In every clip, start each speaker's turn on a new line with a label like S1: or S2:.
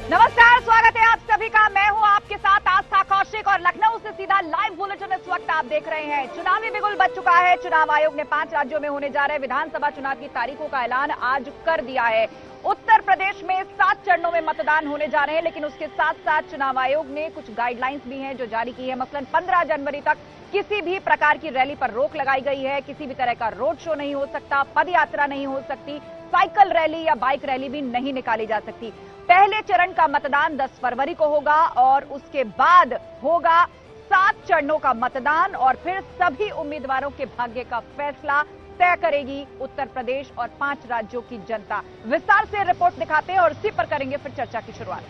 S1: नमस्कार, स्वागत है आप सभी का। मैं हूं आपके साथ आस्था कौशिक और लखनऊ से सीधा लाइव बुलेटिन इस वक्त आप देख रहे हैं। चुनावी बिगुल बज चुका है। चुनाव आयोग ने 5 राज्यों में होने जा रहे विधानसभा चुनाव की तारीखों का ऐलान आज कर दिया है। उत्तर प्रदेश में 7 चरणों में मतदान होने जा रहे हैं, लेकिन उसके साथ साथ चुनाव आयोग ने कुछ गाइडलाइंस भी हैं जो जारी की है। मसलन 15 जनवरी तक किसी भी प्रकार की रैली पर रोक लगाई गई है। किसी भी तरह का रोड शो नहीं हो सकता, पद यात्रा नहीं हो सकती, साइकिल रैली या बाइक रैली भी नहीं निकाली जा सकती। पहले चरण का मतदान 10 फरवरी को होगा और उसके बाद होगा 7 चरणों का मतदान और फिर सभी उम्मीदवारों के भाग्य का फैसला तय करेगी उत्तर प्रदेश और 5 राज्यों की जनता। विस्तार से रिपोर्ट दिखाते हैं और इसी पर करेंगे फिर चर्चा की शुरुआत।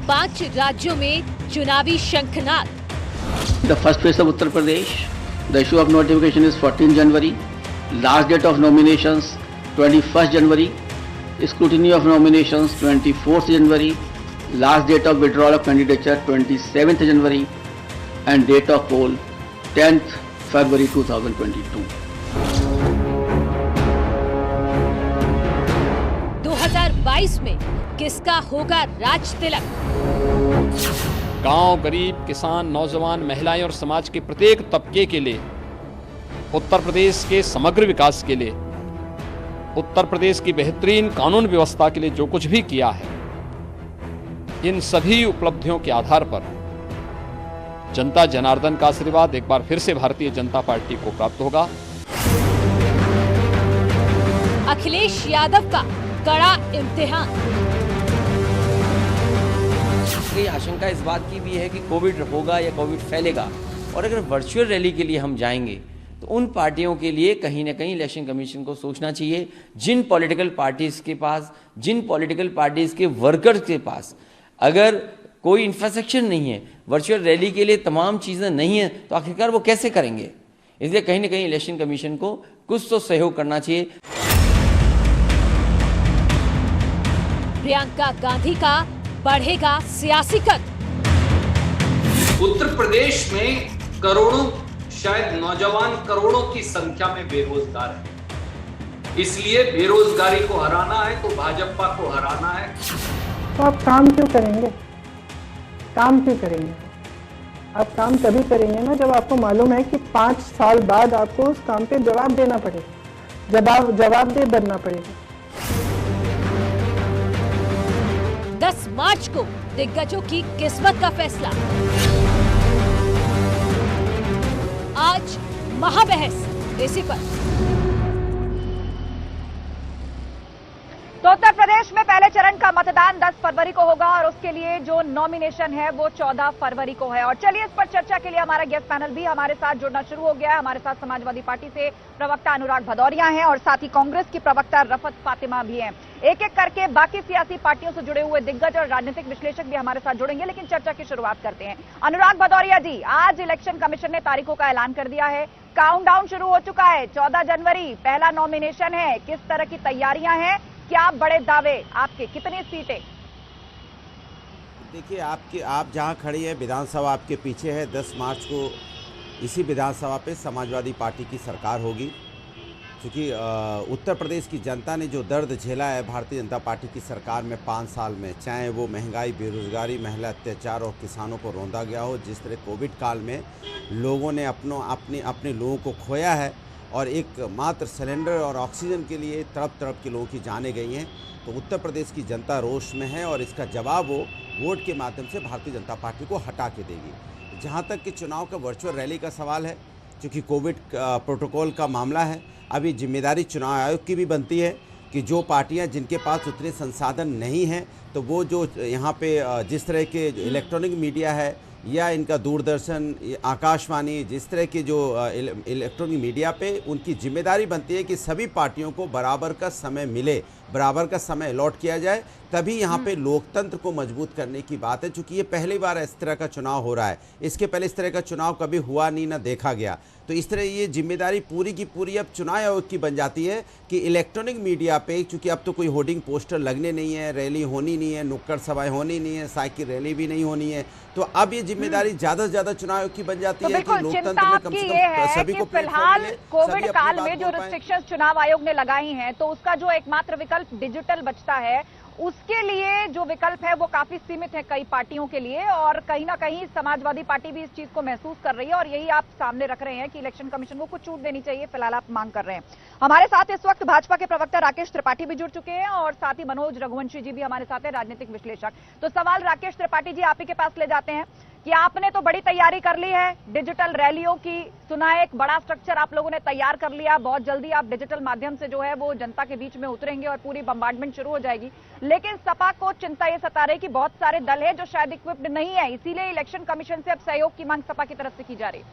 S2: पांच राज्यों में चुनावी शंखनाद।
S3: The first phase of Uttar Pradesh, the issue of notification is 14 January, last date of nominations 21st January, scrutiny of nominations 24th January, last date of withdrawal of candidature 27th January, and date of poll 10th February 2022.
S2: 2022 में किसका होगा राज तिलक?
S4: गांव, गरीब, किसान, नौजवान, महिलाएं और समाज के प्रत्येक तबके के लिए, उत्तर प्रदेश के समग्र विकास के लिए, उत्तर प्रदेश की बेहतरीन कानून व्यवस्था के लिए जो कुछ भी किया है, इन सभी उपलब्धियों के आधार पर जनता जनार्दन का आशीर्वाद एक बार फिर से भारतीय जनता पार्टी को प्राप्त होगा।
S2: अखिलेश यादव का कड़ा इम्तिहान।
S5: आशंका इस बात की भी है कि कोविड होगा या कोविड फैलेगा, और अगर वर्चुअल रैली के लिए हम जाएंगे तो उन पार्टियों के लिए कहीं ना कहीं इलेक्शन कमीशन को सोचना चाहिए, जिन पॉलिटिकल पार्टीज के पास, जिन पॉलिटिकल पार्टीज के वर्कर्स के पास अगर कोई इंफ्रास्ट्रक्चर नहीं है, वर्चुअल रैली के लिए तमाम चीज़ें नहीं है, तो आखिरकार वो कैसे करेंगे। इसलिए कहीं ना कहीं इलेक्शन कमीशन को कुछ तो सहयोग करना चाहिए।
S2: प्रियंका गांधी का बढ़ेगा सियासी कद।
S6: उत्तर प्रदेश में करोड़ों, शायद नौजवान करोड़ों की संख्या में बेरोजगार है। इसलिए बेरोजगारी को हराना है तो भाजपा को हराना है।
S7: तो आप काम क्यों करेंगे? काम क्यों करेंगे? आप काम तभी करेंगे ना जब आपको मालूम है कि 5 साल बाद आपको उस काम पे जवाब देना पड़ेगा, जवाबदेह बनना पड़ेगा।
S2: 10 मार्च को दिग्गजों की किस्मत का फैसला। आज महाबहस इसी पर।
S1: तो उत्तर प्रदेश में पहले चरण का मतदान 10 फरवरी को होगा और उसके लिए जो नॉमिनेशन है वो 14 फरवरी को है। और चलिए इस पर चर्चा के लिए हमारा गेस्ट पैनल भी हमारे साथ जुड़ना शुरू हो गया है। हमारे साथ समाजवादी पार्टी से प्रवक्ता अनुराग भदौरिया हैं और साथ ही कांग्रेस की प्रवक्ता रफत फातिमा भी हैं। एक एक करके बाकी सियासी पार्टियों से जुड़े हुए दिग्गज और राजनीतिक विश्लेषक भी हमारे साथ जुड़ेंगे, लेकिन चर्चा की शुरुआत करते हैं। अनुराग भदौरिया जी, आज इलेक्शन कमीशन ने तारीखों का ऐलान कर दिया है, काउंटडाउन शुरू हो चुका है। 14 जनवरी पहला नॉमिनेशन है। किस तरह की तैयारियां हैं? क्या बड़े दावे आपके? कितनी सीटें?
S8: देखिए, आप जहां खड़ी है विधानसभा आपके पीछे है। 10 मार्च को इसी विधानसभा पे समाजवादी पार्टी की सरकार होगी। क्योंकि उत्तर प्रदेश की जनता ने जो दर्द झेला है भारतीय जनता पार्टी की सरकार में 5 साल में, चाहे वो महंगाई, बेरोजगारी, महिला अत्याचार और किसानों को रौंदा गया हो, जिस तरह कोविड काल में लोगों ने अपने लोगों को खोया है और एक मात्र सिलेंडर और ऑक्सीजन के लिए तड़प के लोगों की जानें गई हैं, तो उत्तर प्रदेश की जनता रोष में है और इसका जवाब वो वोट के माध्यम से भारतीय जनता पार्टी को हटा के देगी। जहाँ तक कि चुनाव का वर्चुअल रैली का सवाल है, क्योंकि कोविड प्रोटोकॉल का मामला है, अभी जिम्मेदारी चुनाव आयोग की भी बनती है कि जो पार्टियां जिनके पास उतने संसाधन नहीं हैं, तो वो जो यहाँ पे जिस तरह के इलेक्ट्रॉनिक मीडिया है या इनका दूरदर्शन, आकाशवाणी, जिस तरह के जो इलेक्ट्रॉनिक मीडिया पे, उनकी जिम्मेदारी बनती है कि सभी पार्टियों को बराबर का समय मिले बराबर का समय अलॉट किया जाए, तभी यहाँ पे लोकतंत्र को मजबूत करने की बात है। चूंकि ये पहली बार इस तरह का चुनाव हो रहा है, इसके पहले इस तरह का चुनाव कभी हुआ नहीं, ना देखा गया। तो इस तरह ये जिम्मेदारी पूरी की पूरी अब चुनाव आयोग की बन जाती है कि इलेक्ट्रॉनिक मीडिया पे, चूंकि अब तो कोई होर्डिंग पोस्टर लगने नहीं है, रैली होनी नहीं है, नुक्कड़ सभाएं होनी नहीं है, साइकिल रैली भी नहीं होनी है, तो अब ये जिम्मेदारी ज्यादा से ज्यादा चुनाव आयोग की बन जाती है कि लोकतंत्र में कम से कम सभी को
S1: फिलहाल कोविड काल में जो रिस्ट्रिक्शंस चुनाव आयोग ने लगाई हैं, तो उसका जो एकमात्र विकल्प डिजिटल बचता है, उसके लिए जो विकल्प है वो काफी सीमित है कई पार्टियों के लिए, और कहीं ना कहीं समाजवादी पार्टी भी इस चीज को महसूस कर रही है, और यही आप सामने रख रहे हैं कि इलेक्शन कमीशन को कुछ छूट देनी चाहिए, फिलहाल आप मांग कर रहे हैं। हमारे साथ इस वक्त भाजपा के प्रवक्ता राकेश त्रिपाठी भी जुड़ चुके हैं, और साथ ही मनोज रघुवंशी जी भी हमारे साथ हैं, राजनीतिक विश्लेषक। तो सवाल राकेश त्रिपाठी जी आप ही के पास ले जाते हैं कि आपने तो बड़ी तैयारी कर ली है डिजिटल रैलियों की, सुना है एक बड़ा स्ट्रक्चर आप लोगों ने तैयार कर लिया, बहुत जल्दी आप डिजिटल माध्यम से जो है वो जनता के बीच में उतरेंगे और पूरी बम्बार्डमेंट शुरू हो जाएगी। लेकिन सपा को चिंता ये सता रही कि बहुत सारे दल है जो शायद इक्विप्ड नहीं है, इसीलिए इलेक्शन कमीशन से अब सहयोग की मांग सपा की तरफ से की जा रही है।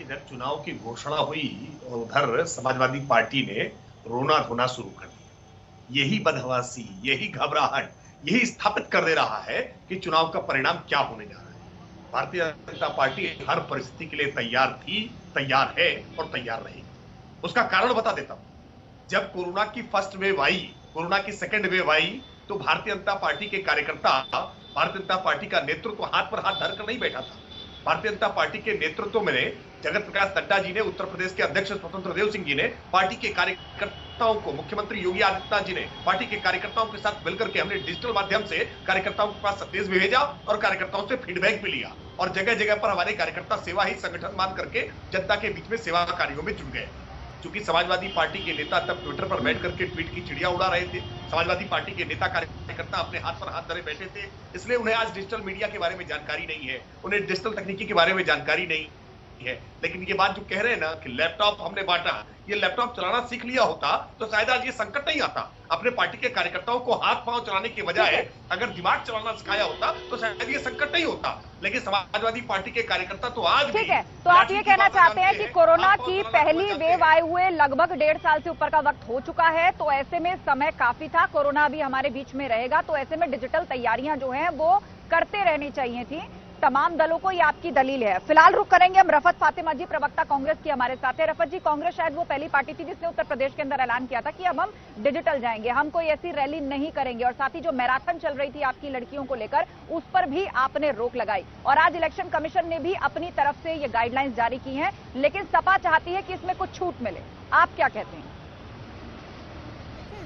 S9: इधर चुनाव की घोषणा हुई और उधर समाजवादी पार्टी ने रोना धोना शुरू कर दिया। यही बदहवासी, यही घबराहट, यही स्थापित कर दे रहा है कि चुनाव का परिणाम क्या होने जा रहा है। भारतीय जनता पार्टी हर परिस्थिति के लिए तैयार थी, तैयार है और तैयार रहेगी। उसका कारण बता देता हूं। जब कोरोना की फर्स्ट वेव आई, कोरोना की सेकेंड वेव आई, तो भारतीय जनता पार्टी के कार्यकर्ता, भारतीय जनता पार्टी का नेतृत्व हाथ पर हाथ धरकर नहीं बैठा था। भारतीय जनता पार्टी के नेतृत्व में जगत प्रकाश नड्डा जी ने, उत्तर प्रदेश के अध्यक्ष स्वतंत्र देव सिंह जी ने पार्टी के कार्यकर्ताओं को, मुख्यमंत्री योगी आदित्यनाथ जी ने पार्टी के कार्यकर्ताओं के साथ मिलकर के हमने डिजिटल माध्यम से कार्यकर्ताओं के पास संदेश भी भेजा और कार्यकर्ताओं से फीडबैक भी लिया, और जगह जगह पर हमारे कार्यकर्ता सेवा ही संगठन मान करके जनता के बीच में सेवा कार्यों में जुड़ गए। क्योंकि समाजवादी पार्टी के नेता तब ट्विटर पर बैठ करके ट्वीट की चिड़िया उड़ा रहे थे, समाजवादी पार्टी के नेता कार्यकर्ता अपने हाथ पर हाथ धरे बैठे थे, इसलिए उन्हें आज डिजिटल मीडिया के बारे में जानकारी नहीं है, उन्हें डिजिटल तकनीकी के बारे में जानकारी नहीं है। लेकिन ये बात जो कह रहे हैं ना कि लैपटॉप हमने बांटा, ये लैपटॉप चलाना सीख लिया होता तो शायद आज ये संकट नहीं आता। अपने पार्टी के कार्यकर्ताओं को हाथ पांव चलाने के बजाय अगर दिमाग चलाना सिखाया होता तो शायद ये संकट नहीं होता। लेकिन समाजवादी पार्टी के कार्यकर्ता तो आज
S1: ठीक है। तो आप ये कहना चाहते हैं कि कोरोना की पहली वेव आए हुए लगभग 1.5 साल से ऊपर का वक्त हो चुका है, तो ऐसे में समय काफी था, कोरोना भी हमारे बीच में रहेगा, तो ऐसे में डिजिटल तैयारियां जो हैं वो करते रहनी चाहिए थी तमाम दलों को, ये आपकी दलील है। फिलहाल रुक करेंगे हम रफत फातिमा जी, प्रवक्ता कांग्रेस की हमारे साथ है। रफत जी, कांग्रेस शायद वो पहली पार्टी थी जिसने उत्तर प्रदेश के अंदर ऐलान किया था कि अब हम डिजिटल जाएंगे, हम कोई ऐसी रैली नहीं करेंगे, और साथ ही जो मैराथन चल रही थी आपकी लड़कियों को लेकर, उस पर भी आपने रोक लगाई, और आज इलेक्शन कमीशन ने भी अपनी तरफ से ये गाइडलाइंस जारी की हैं, लेकिन सपा चाहती है कि इसमें कुछ छूट मिले। आप क्या कहते हैं?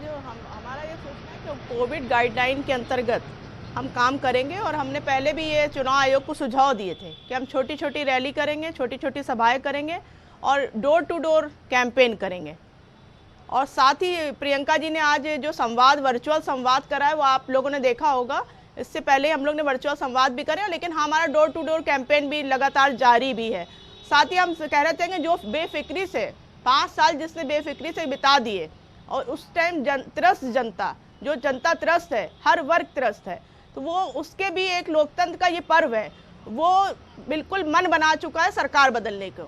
S10: जो हमारा ये सोचना है कि कोविड गाइडलाइन के अंतर्गत हम काम करेंगे, और हमने पहले भी ये चुनाव आयोग को सुझाव दिए थे कि हम छोटी छोटी रैली करेंगे, छोटी छोटी सभाएं करेंगे और डोर टू डोर कैंपेन करेंगे। और साथ ही प्रियंका जी ने आज जो संवाद, वर्चुअल संवाद करा है, वो आप लोगों ने देखा होगा। इससे पहले हम लोग ने वर्चुअल संवाद भी करे, लेकिन हमारा डोर टू डोर कैंपेन भी लगातार जारी भी है। साथ ही हम कह रहे थे कि जो बेफिक्री से 5 साल जिसने बेफिक्री से बिता दिए, और उस टाइम त्रस्त जनता, जो जनता त्रस्त है, हर वर्ग त्रस्त है, तो वो उसके भी एक लोकतंत्र का ये पर्व है, वो बिल्कुल मन बना चुका है सरकार बदलने को।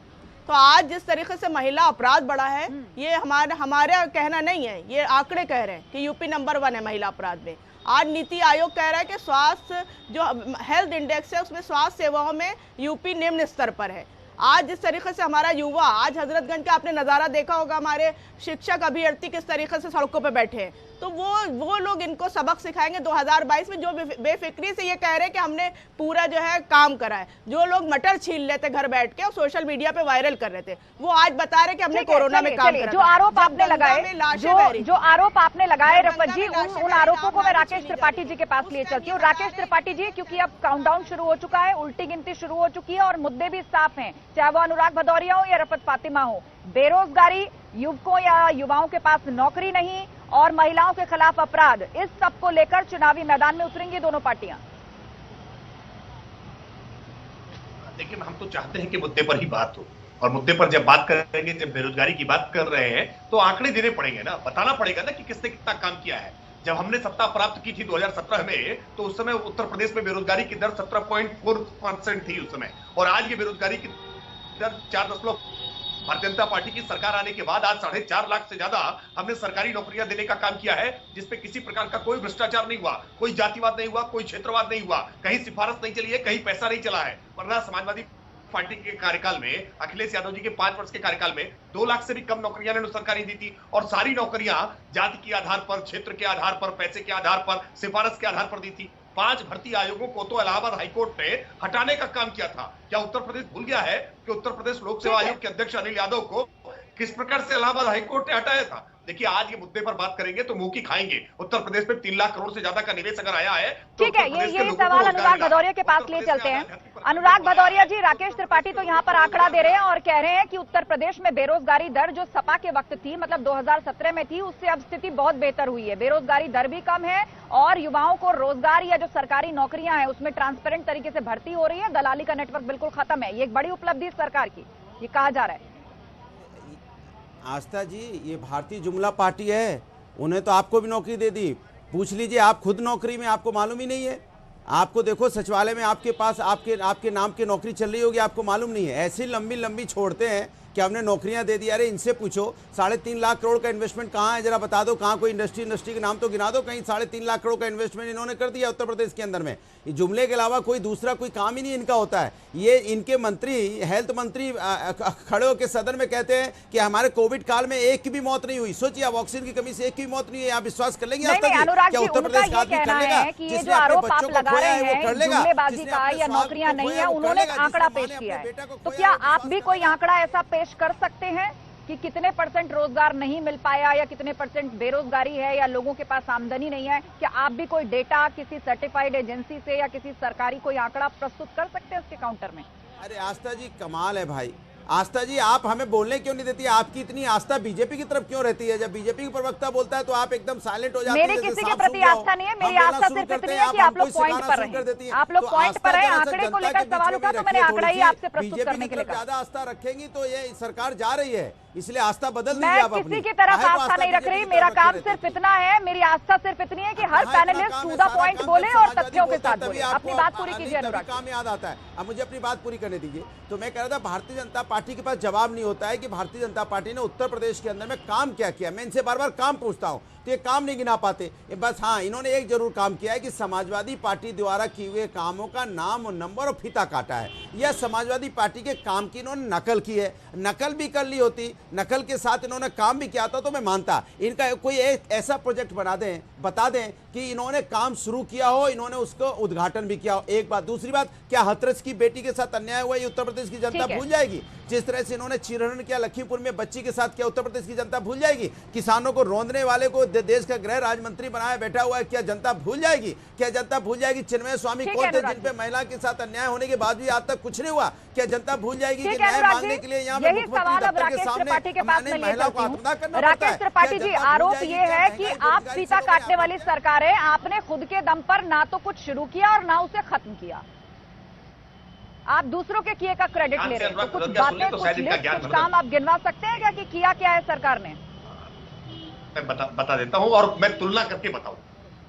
S10: तो आज जिस तरीके से महिला अपराध बढ़ा है, ये हमारा कहना नहीं है, ये आंकड़े कह रहे हैं कि यूपी नंबर 1 है महिला अपराध में। आज नीति आयोग कह रहा है कि स्वास्थ्य जो हेल्थ इंडेक्स है उसमें स्वास्थ्य सेवाओं में यूपी निम्न स्तर पर है। आज जिस तरीके से हमारा युवा, आज हजरतगंज का आपने नज़ारा देखा होगा, हमारे शिक्षक अभ्यर्थी किस तरीके से सड़कों पे बैठे हैं, तो वो लोग इनको सबक सिखाएंगे 2022 में, जो बेफिक्री से ये कह रहे हैं कि हमने पूरा जो है काम करा है। जो लोग मटर छील लेते घर बैठ के और सोशल मीडिया पे वायरल कर रहे थे, वो आज बता रहे कि हमने कोरोना में काम करा।
S1: जो आरोप आपने लगाए, जो आरोप आपने लगाए रफत जी, उन आरोपों को मैं राकेश त्रिपाठी जी के पास लिए चलती हूँ। राकेश त्रिपाठी जी, क्योंकि अब काउंटडाउन शुरू हो चुका है, उल्टी गिनती शुरू हो चुकी है और मुद्दे भी साफ हैं, चाहे वो अनुराग भदौरिया हो या रफत फातिमा हो, बेरोजगारी, युवकों या युवाओं के पास नौकरी नहीं और महिलाओं के खिलाफ अपराध, इस सब को लेकर चुनावी मैदान में उतरेंगी दोनों पार्टियां।
S9: लेकिन हम तो चाहते हैं कि मुद्दे पर ही बात हो, और मुद्दे पर जब बात करेंगे, जब बेरोजगारी की बात कर रहे हैं, तो आंकड़े देने पड़ेंगे ना, बताना पड़ेगा ना कि किसने कितना काम किया है। जब हमने सत्ता प्राप्त की थी 2017 में, तो उस समय उत्तर प्रदेश में बेरोजगारी की दर 17.4% थी उस समय, और आज ये बेरोजगारी की दर 4.5 भारतीय जनता पार्टी की सरकार आने के बाद आज 4.5 लाख से ज्यादा हमने सरकारी नौकरियां देने का काम किया है, जिसपे किसी प्रकार का कोई भ्रष्टाचार नहीं हुआ, कोई जातिवाद नहीं हुआ, कोई क्षेत्रवाद नहीं हुआ, कहीं सिफारिश नहीं चली है, कहीं पैसा नहीं चला है। वरना समाजवादी पार्टी के कार्यकाल में, अखिलेश यादव जी के 5 वर्ष के कार्यकाल में 2 लाख से भी कम नौकरियां ने सरकारी दी थी, और सारी नौकरियां जाति के आधार पर, क्षेत्र के आधार पर, पैसे के आधार पर, सिफारिश के आधार पर दी थी। 5 भर्ती आयोगों को तो इलाहाबाद हाईकोर्ट ने हटाने का काम किया था। क्या उत्तर प्रदेश भूल गया है कि उत्तर प्रदेश लोक सेवा आयोग के अध्यक्ष अनिल यादव को किस प्रकार से इलाहाबाद हाईकोर्ट ने हटाया था? देखिए, आज ये मुद्दे पर बात करेंगे तो मुंह की खाएंगे। उत्तर प्रदेश में 3 लाख करोड़ से ज्यादा का निवेश अगर आया है तो
S1: ठीक है, ये सवाल अनुराग भदौरिया के पास ले चलते हैं। अनुराग भदौरिया जी, राकेश त्रिपाठी तो यहाँ पर आंकड़ा दे रहे हैं और कह रहे हैं कि उत्तर प्रदेश में बेरोजगारी दर जो सपा के वक्त थी, मतलब 2017 में थी, उससे अब स्थिति बहुत बेहतर हुई है। बेरोजगारी दर भी कम है और युवाओं को रोजगार या जो सरकारी नौकरियां हैं उसमें ट्रांसपेरेंट तरीके से भर्ती हो रही है, दलाली का नेटवर्क बिल्कुल खत्म है। ये एक बड़ी उपलब्धि सरकार की, ये कहा जा रहा है।
S8: आस्था जी, ये भारतीय जुमला पार्टी है, उन्हें तो आपको भी नौकरी दे दी। पूछ लीजिए, आप खुद नौकरी में, आपको मालूम ही नहीं है। आपको देखो सचिवालय में आपके पास आपके नाम की नौकरी चल रही होगी, आपको मालूम नहीं है। ऐसी लंबी लंबी छोड़ते हैं कि हमने नौकरियां दे दी। अरे इनसे पूछो 3.5 लाख करोड़ का इन्वेस्टमेंट कहाँ है, जरा बता दो। कहाँ कोई इंडस्ट्री के नाम तो गिना दो, कहीं 3.5 लाख करोड़ का इन्वेस्टमेंट इन्होंने कर दिया उत्तर प्रदेश के अंदर में। ये जुमले के अलावा कोई दूसरा कोई काम ही नहीं इनका होता है। ये इनके मंत्री, हेल्थ मंत्री खड़े होकर सदन में कहते हैं कि हमारे कोविड काल में एक की भी मौत नहीं हुई। सोचिए, आप ऑक्सीजन की कमी से एक की भी मौत नहीं है। आप विश्वास कर लेंगे?
S1: अनुराग जी, उनका ये कहना है कि ये जो आरोप आप लगा रहे हैं जुमलेबाजी का या नौकरियां नहीं है, उन्होंने आंकड़ा पेश किया है। तो क्या आप भी कोई आंकड़ा ऐसा पेश कर सकते हैं कि कितने % रोजगार नहीं मिल पाया या कितने % बेरोजगारी है या लोगों के पास आमदनी नहीं है? क्या आप भी कोई डेटा किसी सर्टिफाइड एजेंसी से या किसी सरकारी कोई आंकड़ा प्रस्तुत कर सकते हैं उसके काउंटर में?
S8: अरे आस्था जी, कमाल है भाई। आस्था जी, आप हमें बोलने क्यों नहीं देती? आपकी इतनी आस्था बीजेपी की तरफ क्यों रहती है? जब बीजेपी का प्रवक्ता बोलता है तो आप एकदम साइलेंट हो जाते हैं।
S1: मेरी किसी के प्रति आस्था नहीं है, मेरी आस्था सिर्फ इतनी है कि आप लोग पॉइंट पर हैं। आप लोग पॉइंट पर हैं, आंकड़े को लेकर सवाल उठा तो मैंने आंकड़ा ही आपसे प्रस्तुत करने के लिए कहा।
S8: ज्यादा आस्था रखेंगी तो ये सरकार जा रही है, इसलिए आस्था बदल दीजिए आप अपनी।
S1: मैं किसी की तरफ आस्था नहीं रख रही, मेरा काम सिर्फ इतना है, मेरी आस्था सिर्फ इतनी है कि हर पैनलिस्ट टू द पॉइंट बोले और तथ्यों के साथ बोले। अपनी बात पूरी कीजिए अनुराग।
S8: काम याद आता है, अब मुझे अपनी बात पूरी करने दीजिए। तो मैं कह रहा था, भारतीय जनता पार्टी के पास जवाब नहीं होता है कि भारतीय जनता पार्टी ने उत्तर प्रदेश के अंदर में काम क्या किया। मैं इनसे बार बार काम पूछता हूं तो ये काम नहीं गिना पाते। बस हाँ, इन्होंने एक जरूर काम किया है कि समाजवादी पार्टी द्वारा किए हुए कामों का नाम और नंबर और फीता काटा है। यह समाजवादी पार्टी के काम की इन्होंने नकल की है। नकल भी कर ली होती, नकल के साथ इन्होंने काम भी किया था तो मैं मानता। इनका कोई ऐसा प्रोजेक्ट बना दें, बता दें कि इन्होंने काम शुरू किया हो, इन्होंने उसको उद्घाटन भी किया हो। एक बात। दूसरी बात, क्या हाथरस की बेटी के साथ अन्याय हुआ ये उत्तर प्रदेश की जनता भूल जाएगी? जिस तरह से इन्होंने चीरहरण किया लखीमपुर में बच्ची के साथ, क्या उत्तर प्रदेश की जनता भूल जाएगी? किसानों को रौंदने वाले को देश का गृह राज्य मंत्री बनाया बैठा हुआ है, क्या जनता भूल जाएगी? क्या जनता भूल जाएगी चिन्मय स्वामी कौन थे जिन पे महिला के साथ अन्याय होने के बाद भी आज तक कुछ नहीं हुआ? क्या जनता भूल जाएगी कि न्याय मांगने के लिए यहाँ पे मुख्यमंत्री दफ्तर के सामने महिलाओं को आत्मदाह करना पड़ता है?
S1: राकेश त्रिपाठी जी, आरोप ये है कि आप फीता काटने वाली सरकार है, आपने खुद के दम पर ना तो कुछ शुरू किया और ना उसे खत्म किया। आप दूसरों के किए का क्रेडिट ले रहे हैं। तो कुछ बातें, कुछ काम आप गिनवा सकते हैं क्या कि किया क्या है सरकार ने?
S9: मैं बता देता हूं और मैं तुलना करके बताऊं।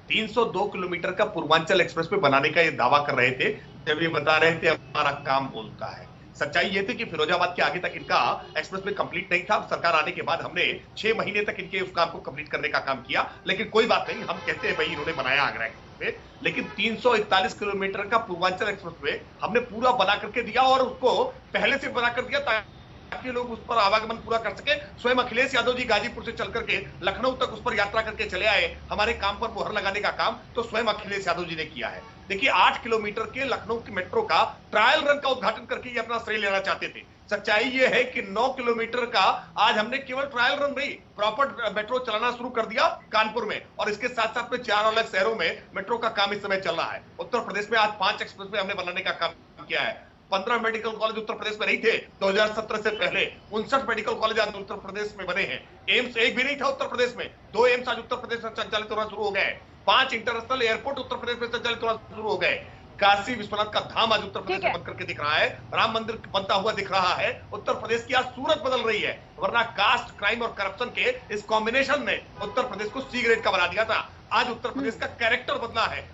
S9: 302 किलोमीटर का पूर्वांचल एक्सप्रेसवे बनाने का ये दावा कर रहे थे जब ये बता रहे थे हमारा काम बोलता है। सच्चाई ये थी कि फिरोजाबाद के आगे तक इनका एक्सप्रेसवे कंप्लीट नहीं था। सरकार आने के बाद हमने 6 महीने तक इनके उस काम को कंप्लीट करने का काम किया, लेकिन कोई बात नहीं, हम कहते हैं भाई इन्होंने बनाया आगरा एक्सप्रेसवे, लेकिन 341 किलोमीटर का पूर्वांचल एक्सप्रेसवे हमने पूरा बना करके दिया और उसको पहले से बना कर दिया ताकि लोग उस पर आवागमन पूरा कर सके। स्वयं अखिलेश यादव जी गाजीपुर से चल करके लखनऊ तक उस पर यात्रा करके चले आए। हमारे काम पर मुहर लगाने का काम तो स्वयं अखिलेश यादव जी ने किया है। देखिए, 8 किलोमीटर के लखनऊ की मेट्रो का ट्रायल रन का उद्घाटन करके ये अपना श्रेय लेना चाहते थे। सच्चाई ये है कि 9 किलोमीटर का आज हमने केवल ट्रायल रन नहीं, प्रॉपर मेट्रो चलाना शुरू कर दिया कानपुर में, और इसके साथ साथ में 4 अलग शहरों में मेट्रो का काम इस समय चल रहा है। उत्तर प्रदेश में आज 5 एक्सप्रेसवे हमने बनाने का काम किया है। 15 मेडिकल कॉलेज उत्तर प्रदेश में नहीं थे 2017 से पहले, 59 मेडिकल कॉलेज आज उत्तर प्रदेश में बने हैं। एम्स एक भी नहीं था उत्तर प्रदेश में, 2 एम्स आज उत्तर प्रदेश में संचालित होना शुरू हो गए। 5 इंटरनेशनल एयरपोर्ट उत्तर प्रदेश में संचालित होना शुरू हो गए। काशी विश्वनाथ का धाम आज उत्तर प्रदेश में बनकर के दिख रहा है। राम मंदिर बनता हुआ दिख रहा है। उत्तर प्रदेश की आज सूरत बदल रही है, वरना कास्ट, क्राइम और करप्शन के इस कॉम्बिनेशन ने उत्तर प्रदेश को सी ग्रेड का बना दिया था। आज उत्तर प्रदेश का कैरेक्टर बदला है।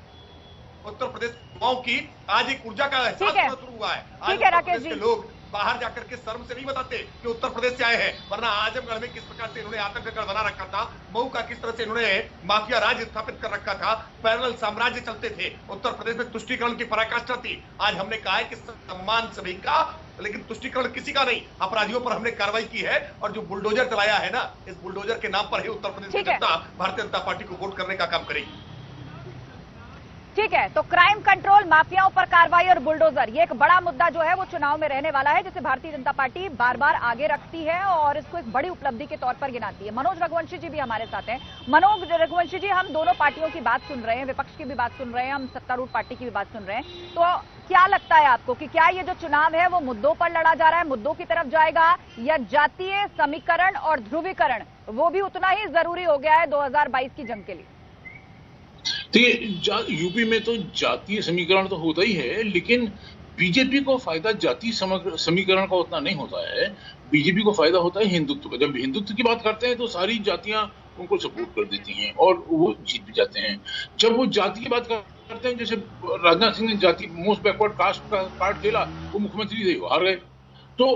S9: उत्तर प्रदेश युवाओं की आज एक ऊर्जा का एहसास होना शुरू हुआ है। आज उत्तर प्रदेश के लोग बाहर जाकर के शर्म से नहीं बताते कि उत्तर प्रदेश से आए हैं, वरना आजमगढ़ में किस प्रकार से इन्होंने आतंकगढ़ बना रखा था, मऊ का किस तरह से इन्होंने माफिया राज स्थापित कर रखा था, पैरेलल साम्राज्य चलते थे, उत्तर प्रदेश में तुष्टीकरण की पराकाष्ठा थी। आज हमने कहा है कि सम्मान सभी का, लेकिन तुष्टीकरण किसी का नहीं। अपराधियों पर हमने कार्रवाई की है और जो बुलडोजर चलाया है ना, इस बुलडोजर के नाम पर ही उत्तर प्रदेश की जनता भारतीय जनता पार्टी को वोट करने का काम करेगी।
S1: ठीक है, तो क्राइम कंट्रोल, माफियाओं पर कार्रवाई और बुलडोजर, ये एक बड़ा मुद्दा जो है वो चुनाव में रहने वाला है, जिसे भारतीय जनता पार्टी बार बार आगे रखती है और इसको एक बड़ी उपलब्धि के तौर पर गिनाती है। मनोज रघुवंशी जी भी हमारे साथ हैं। मनोज रघुवंशी जी, हम दोनों पार्टियों की बात सुन रहे हैं, विपक्ष की भी बात सुन रहे हैं, हम सत्तारूढ़ पार्टी की भी बात सुन रहे हैं, तो क्या लगता है आपको कि क्या ये जो चुनाव है वो मुद्दों पर लड़ा जा रहा है, मुद्दों की तरफ जाएगा, या जातीय समीकरण और ध्रुवीकरण वो भी उतना ही जरूरी हो गया है 2022 की जंग के लिए?
S11: देखिए, यूपी में तो जातीय समीकरण तो होता ही है, लेकिन बीजेपी को फायदा जातीय समीकरण का उतना नहीं होता है। बीजेपी को फायदा होता है हिंदुत्व का। जब हिंदुत्व की बात करते हैं तो सारी जातियां उनको सपोर्ट कर देती हैं और वो जीत भी जाते हैं। जब वो जाति की बात करते हैं, जैसे राजनाथ सिंह ने जाति मोस्ट बैकवर्ड कास्ट का कार्ड खेला, वो मुख्यमंत्री थे, हार गए। तो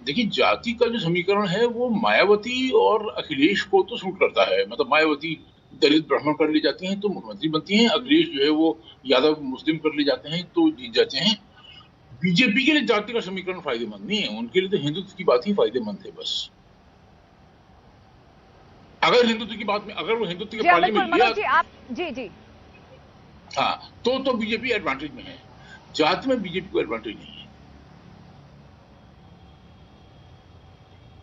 S11: देखिए, जाति का जो समीकरण है वो मायावती और अखिलेश को तो सूट करता है। मतलब मायावती दलित ब्राह्मण कर ले जाती हैं तो मुख्यमंत्री बनती हैं, अखिलेश जो है वो यादव मुस्लिम कर ले जाते हैं तो जीत जाते हैं। बीजेपी के लिए जाति का समीकरण फायदेमंद नहीं है, उनके लिए तो हिंदुत्व की बात ही फायदेमंद है। बस अगर हिंदुत्व की बात में, अगर वो हिंदुत्व के पार्टी में लिया,
S1: जी
S11: हाँ, तो बीजेपी एडवांटेज में है। जाति में बीजेपी को एडवांटेज नहीं है।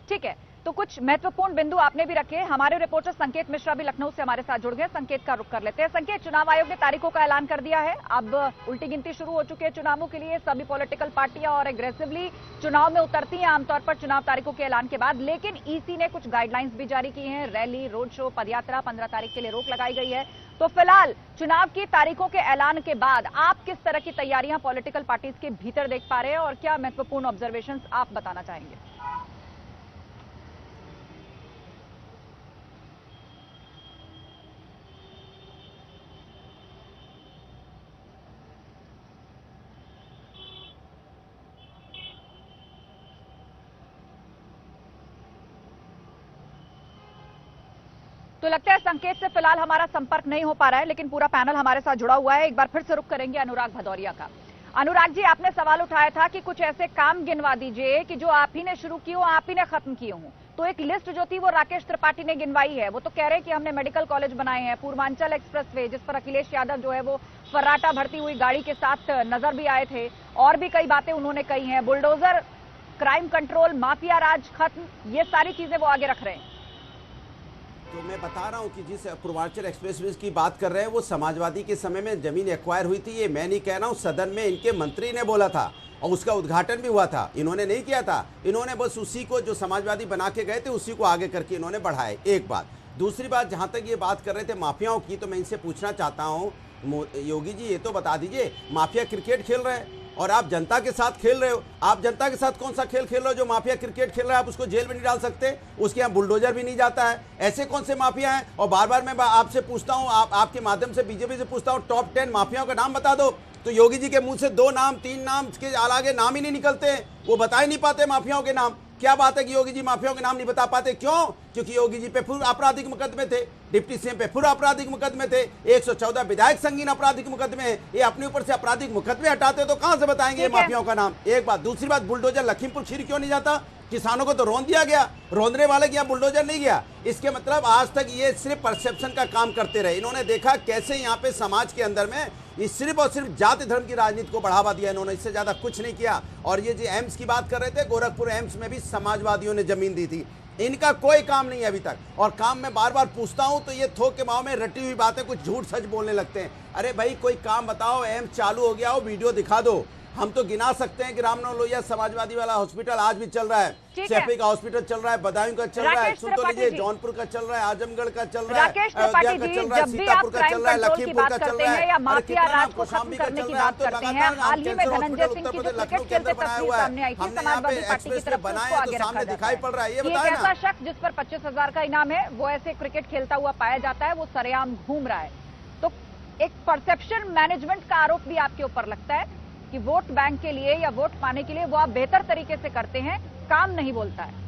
S1: ठीक है, तो कुछ महत्वपूर्ण बिंदु आपने भी रखे। हमारे रिपोर्टर संकेत मिश्रा भी लखनऊ से हमारे साथ जुड़ गए। संकेत का रुख कर लेते हैं। संकेत, चुनाव आयोग ने तारीखों का ऐलान कर दिया है, अब उल्टी गिनती शुरू हो चुकी है चुनावों के लिए। सभी पॉलिटिकल पार्टियां और एग्रेसिवली चुनाव में उतरती हैं आमतौर पर चुनाव तारीखों के ऐलान के बाद, लेकिन ईसी ने कुछ गाइडलाइंस भी जारी की हैं। रैली, रोड शो, पदयात्रा 15 तारीख के लिए रोक लगाई गई है। तो फिलहाल चुनाव की तारीखों के ऐलान के बाद आप किस तरह की तैयारियां पॉलिटिकल पार्टीज के भीतर देख पा रहे हैं और क्या महत्वपूर्ण ऑब्जर्वेशंस आप बताना चाहेंगे? तो लगता है संकेत से फिलहाल हमारा संपर्क नहीं हो पा रहा है, लेकिन पूरा पैनल हमारे साथ जुड़ा हुआ है। एक बार फिर से रुख करेंगे अनुराग भदौरिया का। अनुराग जी, आपने सवाल उठाया था कि कुछ ऐसे काम गिनवा दीजिए कि जो आप ही ने शुरू किए हो, आप ही ने खत्म किए हों। तो एक लिस्ट जो थी वो राकेश त्रिपाठी ने गिनवाई है। वो तो कह रहे हैं कि हमने मेडिकल कॉलेज बनाए हैं, पूर्वांचल एक्सप्रेसवे जिस पर अखिलेश यादव जो है वो फर्राटा भरती हुई गाड़ी के साथ नजर भी आए थे, और भी कई बातें उन्होंने कही हैं। बुलडोजर, क्राइम कंट्रोल, माफिया राज खत्म, ये सारी चीजें वो आगे रख रहे हैं।
S8: तो मैं बता रहा हूं कि जिस पूर्वांचल एक्सप्रेसवे की बात कर रहे हैं वो समाजवादी के समय में जमीन एक्वायर हुई थी। ये मैं नहीं कह रहा हूं, सदन में इनके मंत्री ने बोला था और उसका उद्घाटन भी हुआ था। इन्होंने नहीं किया था, इन्होंने बस उसी को जो समाजवादी बना के गए थे उसी को आगे करके इन्होंने बढ़ाए। एक बात। दूसरी बात, जहां तक ये बात कर रहे थे माफियाओं की, तो मैं इनसे पूछना चाहता हूँ, योगी जी ये तो बता दीजिए, माफिया क्रिकेट खेल रहे हैं और आप जनता के साथ खेल रहे हो। आप जनता के साथ कौन सा खेल खेल रहे हो? जो माफिया क्रिकेट खेल रहा है आप उसको जेल में नहीं डाल सकते, उसके यहाँ बुलडोजर भी नहीं जाता है। ऐसे कौन से माफिया हैं? और बार बार मैं आपसे पूछता हूँ, आपके माध्यम से बीजेपी से पूछता हूँ, टॉप 10 माफियाओं का नाम बता दो। तो योगी जी के मुंह से 2 नाम 3 नाम के आगे नाम ही नहीं निकलते, वो बता ही नहीं पाते माफियाओं के नाम। क्या बात है कि योगी जी माफियाओं के नाम नहीं बता पाते? क्यों? क्योंकि योगी जी पे पूर्व आपराधिक मुकदमे थे, डिप्टी सीएम पे पूर्व आपराधिक मुकदमे थे, 114 विधायक संगीन आपराधिक मुकदमे हैं। ये अपने ऊपर से आपराधिक मुकदमे हटाते तो कहां से बताएंगे ये माफियाओं का नाम? एक बात। दूसरी बात, बुलडोजर लखीमपुर खीरी क्यों नहीं जाता? किसानों को तो रौंद दिया गया, रौंदने वाले के यहाँ बुलडोजर नहीं गया। इसके मतलब आज तक ये सिर्फ परसेप्शन का काम करते रहे। इन्होंने देखा कैसे यहाँ पे समाज के अंदर में ये सिर्फ और सिर्फ जाति धर्म की राजनीति को बढ़ावा दिया इन्होंने, इससे ज्यादा कुछ नहीं किया। और ये जो एम्स की बात कर रहे थे, गोरखपुर एम्स में भी समाजवादियों ने जमीन दी थी। इनका कोई काम नहीं है अभी तक, और काम में बार बार पूछता हूं तो ये थोक के माओ में रटी हुई बातें, कुछ झूठ सच बोलने लगते हैं। अरे भाई कोई काम बताओ, एम्स चालू हो गया हो, वीडियो दिखा दो। हम तो गिना सकते हैं कि रामनगर लोहिया समाजवादी वाला हॉस्पिटल आज भी चल रहा है, सैफी का हॉस्पिटल चल रहा है, बदायूं का चल रहा है, सुन तो लीजिए, जौनपुर का चल रहा है, आजमगढ़ का चल रहा है, अयोध्या का चल रहा है, सीतापुर का चल रहा है, लखीमपुर का चल रहा है,
S1: या माफिया राज को खत्म करने की बात करते हैं। हाल ही में धनंजय सिंह की जो क्रिकेट खेलते तस्वीर सामने आई थी, समाजवादी पार्टी की तरफ से उसको आगे रखा
S8: दिखाई पड़ रहा है। ये
S1: बताएं ना, ऐसा शख्स जिस पर 25,000 का इनाम है वो ऐसे क्रिकेट खेलता हुआ पाया जाता है, वो सरेआम घूम रहा है। तो एक परसेप्शन मैनेजमेंट का आरोप भी आपके ऊपर लगता है। कि वोट बैंक के लिए या वोट पाने के लिए वो आप बेहतर तरीके से करते हैं, काम नहीं बोलता है।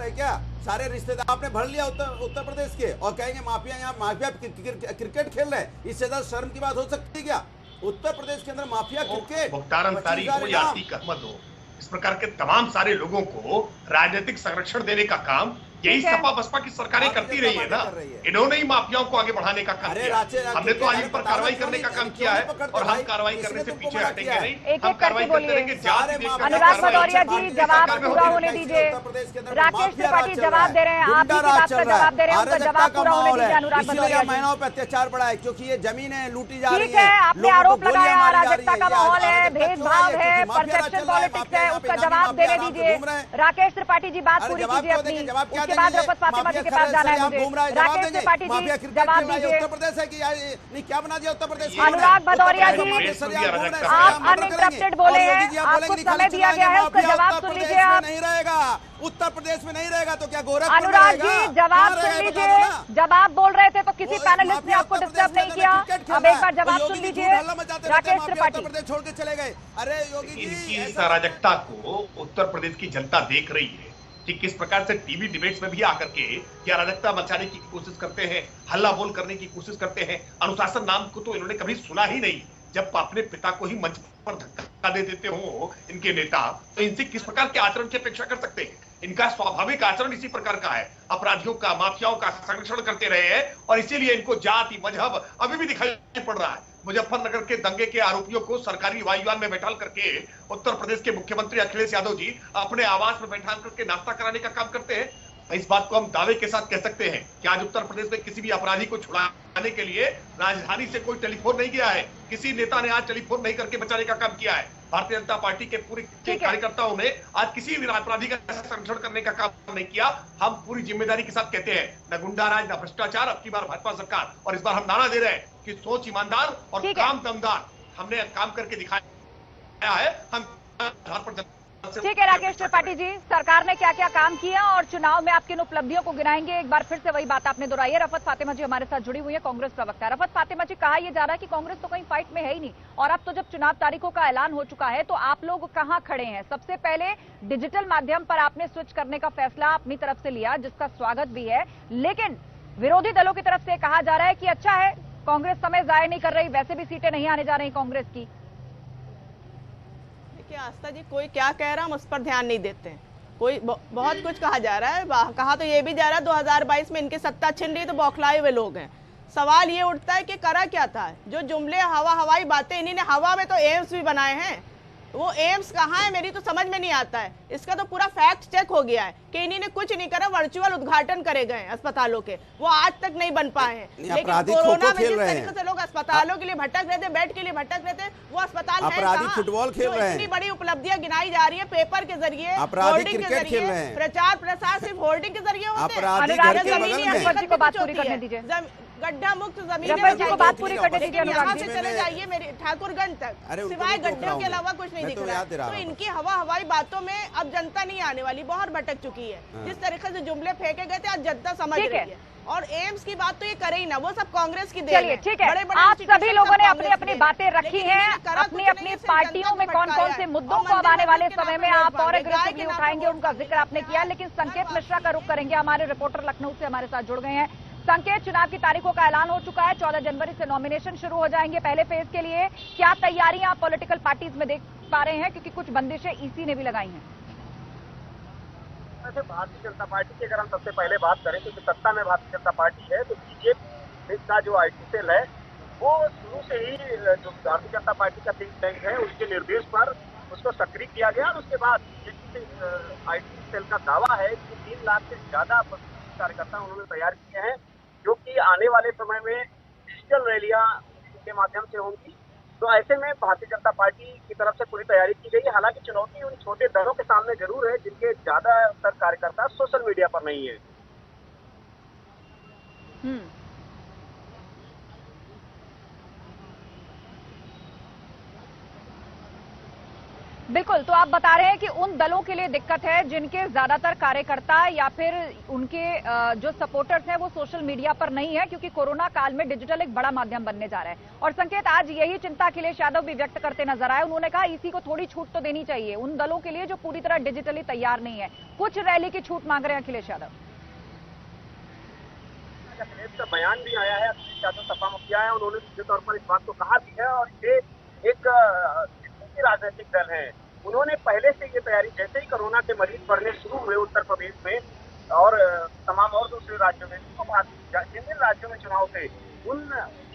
S8: क्या सारे रिश्तेदार आपने भर लिया उत्तर प्रदेश के और कहेंगे माफिया यहाँ माफिया क्रिकेट खेल रहे हैं, इससे ज्यादा शर्म की बात हो सकती है क्या? उत्तर प्रदेश के अंदर माफिया क्रिकेट,
S9: मुख्तार अंसारी हो या अतीक अहमद हो, इस प्रकार के तमाम सारे लोगों को राजनीतिक संरक्षण देने का काम यही सपा बसपा की सरकारें करती रही है ना। इन्होंने ही माफियाओं को आगे बढ़ाने का काम किया। हमने तो आज इन पर कार्रवाई करने का काम किया है और हम कार्रवाई करने से पीछे हटेंगे नहीं।
S1: एक एक करके बोलिए। अनुराग भदौरिया जी जवाब पूरा होने दीजिए। राकेश त्रिपाठी जवाब दे रहे हैं, आप ही बात का जवाब दे रहे हैं, उनका जवाब पूरा होने दीजिए। अनुराग भदौरिया
S8: महिलाओं पर अत्याचार बढ़ा है क्योंकि ये जमीनें लूटी जा रही
S1: है। आपने आरोप लगाया अराजकता का माहौल है, भेदभाव है, परसेप्शन पॉलिटिक्स है, उसका जवाब देने दीजिए। राकेश त्रिपाठी जी बात पूरी कीजिए अपनी, उसके बाद रफत फातिमा जी के पास जाना है मुझे। राकेश त्रिपाठी जी जवाब दीजिए।
S8: उत्तर प्रदेश है कि नहीं क्या बना दिया उत्तर प्रदेश?
S1: अनुराग भदौरिया जी आप अनइंटरप्टेड बोले हैं, आपको समय दिया गया है, उसका जवाब सुन लीजिए। आप
S8: नहीं रहेगा, उत्तर प्रदेश में नहीं रहेगा तो क्या गोरखपुर?
S1: अनुराग जी जवाब सुन लीजिए। जब आप बोल रहे थे तो किसी पैनलिस्ट ने आपको डिस्टर्ब नहीं किया, अब एक बार जवाब सुन लीजिए। राकेश त्रिपाठी
S8: प्रदेश छोड़ के चले गए। अरे योगी जी,
S9: इनकी इस अराजकता को उत्तर प्रदेश की जनता देख रही है कि किस प्रकार से टीवी डिबेट्स में भी आकर के ये अराजकता मचाने की कोशिश करते हैं, हल्ला बोल करने की कोशिश करते हैं। अनुशासन नाम को तो इन्होंने कभी सुना ही नहीं। जब अपने पिता को ही मंच पर धक्का दे देते हो इनके नेता, तो इनसे किस प्रकार के आचरण की अपेक्षा कर सकते हैं? इनका स्वाभाविक आचरण इसी प्रकार का है, अपराधियों का, माफियाओं का संरक्षण करते रहे हैं और इसीलिए इनको जाति मजहब अभी भी दिखाई पड़ रहा है। मुजफ्फरनगर के दंगे के आरोपियों को सरकारी वायुयान में बैठाल करके उत्तर प्रदेश के मुख्यमंत्री अखिलेश यादव जी अपने आवास में बैठाल करके नाश्ता कराने का काम करते हैं। इस बात को हम दावे के साथ कह सकते हैं कि आज उत्तर प्रदेश में किसी भी अपराधी को छुड़ाने के लिए राजधानी से कोई टेलीफोन नहीं गया है, किसी नेता ने आज टेलीफोन नहीं करके बचाने का काम किया है। भारतीय जनता पार्टी के पूरे कार्यकर्ताओं ने आज किसी भी अपराधी का संरक्षण करने का काम नहीं किया। हम पूरी जिम्मेदारी के साथ कहते हैं, न गुंडाराज न भ्रष्टाचार, अब की बार भाजपा सरकार। और इस बार हम नारा दे रहे हैं कि सोच ईमानदार और काम दमदार, हमने काम करके दिखाया है। हम
S1: ठीक है राकेश त्रिपाठी जी, सरकार ने क्या क्या काम किया और चुनाव में आपकी इन उपलब्धियों को गिनाएंगे। एक बार फिर से वही बात आपने दोहराई है। रफत फातिमा जी हमारे साथ जुड़ी हुई है, कांग्रेस प्रवक्ता। रफत फातिमा जी, कहा यह जा रहा है कि कांग्रेस तो कहीं फाइट में है ही नहीं, और अब तो जब चुनाव तारीखों का ऐलान हो चुका है तो आप लोग कहां खड़े हैं? सबसे पहले डिजिटल माध्यम पर आपने स्विच करने का फैसला अपनी तरफ से लिया, जिसका स्वागत भी है, लेकिन विरोधी दलों की तरफ से कहा जा रहा है कि अच्छा है, कांग्रेस समय जाया नहीं कर रही, वैसे भी सीटें नहीं आने जा रही कांग्रेस की।
S10: देखिए आस्था जी, कोई क्या कह रहा है हम उस पर ध्यान नहीं देते हैं। कोई बहुत कुछ कहा जा रहा है, कहा तो ये भी जा रहा है 2022 में इनकी सत्ता छिन रही तो बौखलाए हुए लोग हैं। सवाल ये उठता है कि करा क्या था? जो जुमले हवाई बातें, इन्हीं ने हवा में तो एम्स भी बनाए हैं, वो एम्स कहाँ है मेरी तो समझ में नहीं आता है। इसका तो पूरा फैक्ट चेक हो गया है कि इन्हीं ने कुछ नहीं करा, वर्चुअल उद्घाटन करे गए अस्पतालों के, वो आज तक नहीं बन पाए हैं। लेकिन कोरोना में जिस तरीके से लोग अस्पतालों के लिए भटक रहे थे, बेड के लिए भटक रहे थे, वो अस्पताल है कहाँ?
S8: फुटबॉल खेल रहे हैं।
S10: इतनी बड़ी उपलब्धियां गिनाई जा रही है पेपर के जरिए, होर्डिंग के जरिए, प्रचार प्रसार सिर्फ होर्डिंग के जरिए होते हैं। गड्ढा मुक्त जमीन को बात पूरी करने दीजिए। यहाँ से चले जाइए मेरे ठाकुरगंज तक, सिवाय गड्ढों के अलावा कुछ नहीं दिख रहा है। तो इनकी हवाई बातों में अब जनता नहीं आने वाली, बहुत भटक चुकी है। जिस तरीके से जुमले फेंके गए थे आज जनता समझ रही है। और एम्स की बात तो ये करे ही ना, वो सब कांग्रेस की देन है।
S1: ठीक है, आप सभी लोगों ने अपनी अपनी बातें रखी हैं, अपनी अपनी पार्टियों में कौन कौन से मुद्दों को अब आने वाले समय में आप और एग्रेसिवली उठाएंगे, उनका जिक्र आपने किया। लेकिन संकेत मिश्रा का रुख करेंगे, हमारे रिपोर्टर लखनऊ से हमारे साथ जुड़ गए हैं। संकेत, चुनाव की तारीखों का ऐलान हो चुका है, 14 जनवरी से नॉमिनेशन शुरू हो जाएंगे पहले फेज के लिए। क्या तैयारियां आप पॉलिटिकल पार्टीज में देख पा रहे हैं, क्योंकि कुछ बंदिशें ईसी ने भी लगाई हैं?
S12: वैसे भारतीय जनता पार्टी की अगर हम सबसे पहले बात करें, क्योंकि सत्ता में भारतीय जनता पार्टी है, तो बीजेपी का जो आईटी सेल है वो शुरू से ही जो भारतीय जनता पार्टी का थिंक टैंक है उसके निर्देश पर उसको सक्रिय किया गया। और उसके बाद आईटी सेल का दावा है कि 3 लाख से ज्यादा कार्यकर्ता उन्होंने तैयार किए हैं, जो कि आने वाले समय में डिजिटल रैलियां के माध्यम से होंगी। तो ऐसे में भारतीय जनता पार्टी की तरफ से पूरी तैयारी की गई है। हालांकि चुनौती उन छोटे दलों के सामने जरूर है जिनके ज्यादातर कार्यकर्ता सोशल मीडिया पर नहीं है।
S1: बिल्कुल, तो आप बता रहे हैं कि उन दलों के लिए दिक्कत है जिनके ज्यादातर कार्यकर्ता या फिर उनके जो सपोर्टर्स हैं वो सोशल मीडिया पर नहीं है, क्योंकि कोरोना काल में डिजिटल एक बड़ा माध्यम बनने जा रहा है। और संकेत आज यही चिंता अखिलेश यादव भी व्यक्त करते नजर आए। उन्होंने कहा ईसी को थोड़ी छूट तो देनी चाहिए उन दलों के लिए जो पूरी तरह डिजिटली तैयार नहीं है। कुछ रैली की छूट मांग रहे हैं अखिलेश यादव।
S12: अखिलेश का बयान भी आया है, अखिलेश यादव सपा मुखिया है, उन्होंने सीधे तौर पर इस बात को कहा भी है। और ये एक राजनीतिक दल है, उन्होंने पहले से ये तैयारी, जैसे ही कोरोना के मरीज बढ़ने शुरू हुए उत्तर प्रदेश में और तमाम और दूसरे राज्यों में, जिन जिन राज्यों में चुनाव थे उन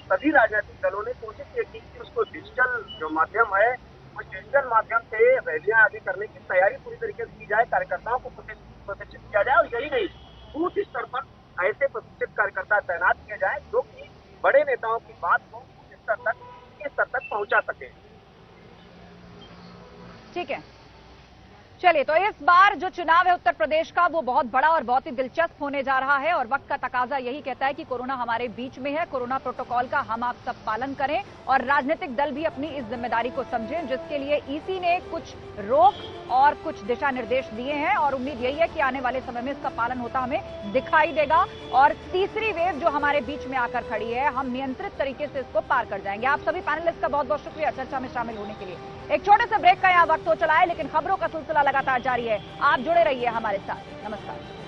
S12: सभी राजनीतिक दलों ने कोशिश ये की कि उसको डिजिटल जो माध्यम है उस डिजिटल माध्यम से रैलियां आदि करने की तैयारी पूरी तरीके से की जाए, कार्यकर्ताओं को प्रशिक्षित किया जाए। और यही नहीं, बूथ स्तर पर ऐसे प्रशिक्षित कार्यकर्ता तैनात किए जाए जो कि बड़े नेताओं की बात को इस स्तर तक पहुंचा सके।
S1: ठीक है, चलिए, तो इस बार जो चुनाव है उत्तर प्रदेश का वो बहुत बड़ा और बहुत ही दिलचस्प होने जा रहा है और वक्त का तकाजा यही कहता है कि कोरोना हमारे बीच में है। कोरोना प्रोटोकॉल का हम आप सब पालन करें और राजनीतिक दल भी अपनी इस जिम्मेदारी को समझें, जिसके लिए ईसी ने कुछ रोक और कुछ दिशा निर्देश दिए हैं और उम्मीद यही है कि आने वाले समय में इसका पालन होता हमें दिखाई देगा और तीसरी वेव जो हमारे बीच में आकर खड़ी है हम नियंत्रित तरीके से इसको पार कर जाएंगे। आप सभी पैनलिस्ट का बहुत बहुत शुक्रिया चर्चा में शामिल होने के लिए। एक छोटे से ब्रेक का यहाँ वक्त हो चला है, लेकिन खबरों का सिलसिला लगातार जारी है। आप जुड़े रहिए हमारे साथ। नमस्कार।